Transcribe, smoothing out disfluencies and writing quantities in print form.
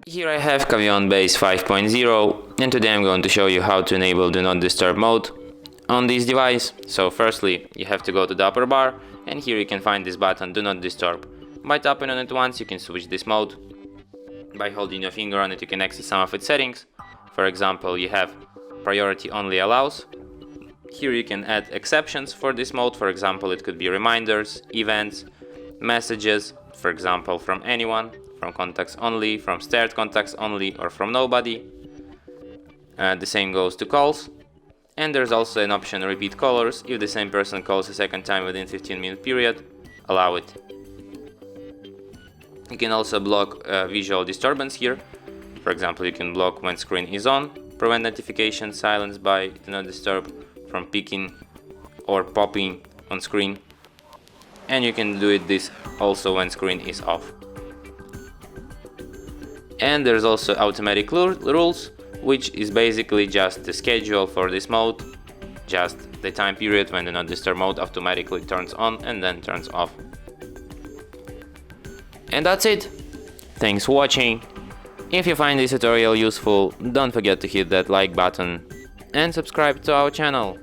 Here I have CAVION Base 5.0, and today I'm going to show you how to enable Do Not Disturb mode on this device. So firstly, you have to go to the upper bar, and here you can find this button Do Not Disturb. By tapping on it once, you can switch this mode. By holding your finger on it, you can access some of its settings. For example, you have Priority Only Allows. Here you can add exceptions for this mode. For example, it could be reminders, events, messages, for example, from anyone, from contacts only, from shared contacts only, or from nobody. The same goes to calls. And there's also an option Repeat Callers. If the same person calls a second time within 15-minute period, allow it. You can also block visual disturbance here. For example, you can block when screen is on, prevent notifications silenced by Do Not Disturb from peeking or popping on screen, and you can do this also when screen is off. And there's also automatic rules, which is basically just the schedule for this mode, just the time period when the Do Not Disturb mode automatically turns on and then turns off. And that's it. Thanks for watching. If you find this tutorial useful, don't forget to hit that like button and subscribe to our channel.